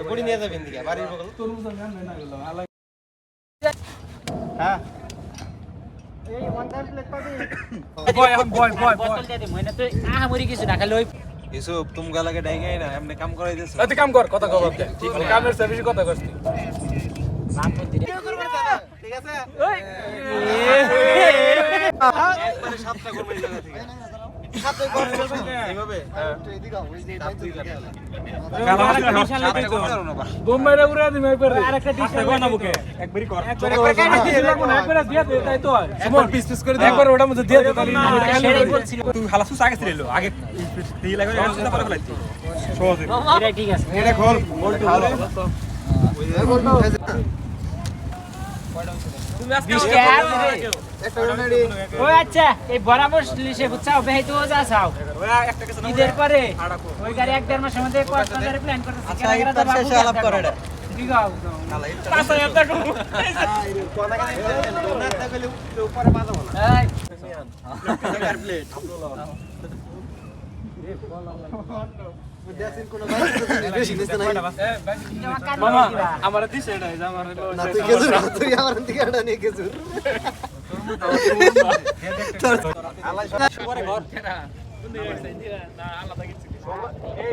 কোড়ি নিয়ে যাবেন দিকে বাড়ির বগল তরমুজ আমি আনবে না গেল হ্যাঁ এই ওয়ান টাইম প্লেট পাবি বয় বোতল দে দে মইনা তো মরি কিছু না খালি ওই ইসুপ তুমি গালাকে ডাইগাই না এমনি কাম করাই দিছ তুই কাম কর কথা কব ঠিক আছে কামের সার্ভিস কথা করছিস রাত মধ্যে কি করবে ঠিক আছে ওই একবারে সাতটা করবে এই জায়গা থেকে সাতটা করবে এইভাবে এদিকে ওই যে বোম্বাইরা উড়া দিমে একবার আরেকটা টিশার্ট বানাবো কে একবারই কর একবারে দিয়ে দে তাই তো একবার পিস পিস করে দে একবার ওটা মধ্যে দিয়ে দে তাহলে তুই হালাসু আগে ছিল আগে দিয়ে লাগবে এটা পরে ফেলাইছি সহজ এটা ঠিক আছে এটা খোল বলটু তুমি আজকে একটা রেডি ওই আচ্ছা এই বরাবর লিসে বুঝছাও বেই তো যা চাও ঈদের পরে ওই গাড়ি এক দেড় মাসের মধ্যে কক্সবাজারে প্ল্যান করতেছি আচ্ছা এটা শেষে আলাপ করে এটা ঠিক আছে নালা এটা 5000 টাকা কোনা কেন না থাকলে উপরে বাজাবো না এই টাকার প্লেট দেশিন কোন বেশি নিতে নাই মামা আমার দিছে এটা আমার না তুই কেজুর তুই আমার দিকে এটা নিয়ে কেজুর পরে ঘর না আলাদা কিছু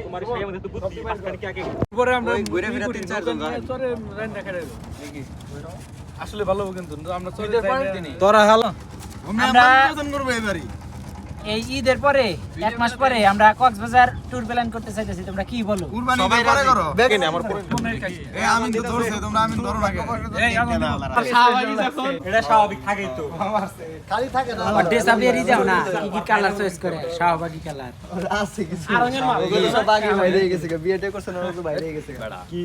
তোমার সেই মধ্যে তো বুদ্ধি পাঁচখান কি আগে পরে আমরা ঘুরে ফিরে তিন চার জন যায় চরে রান দেখা দেব আসলে ভালো কিন্তু আমরা চরে যাই তোরা হাল আমরা পছন্দ করব এবারে এই ঈদের পরে এক মাস পরে আমরা কক্সবাজার ট্যুর প্ল্যান করতে চাইতেছি তোমরা কি বলো কুরবানি পরে করো দেখেন আমার পরে এই আমি তো ধরছে তোমরা আমি ধরো আগে এই স্বাভাবিক যখন এটা স্বাভাবিক থাকেই তো খালি থাকে না আর ডেসাবিয়ারি দাও না কি কি কালার চয়েস করে শাহবাগী কালার আছে কিছু আর অন্যের মা ওগুলো সব আগে বাইরে গেছে বিয়েটা করছে না ওগুলো বাইরে গেছে কি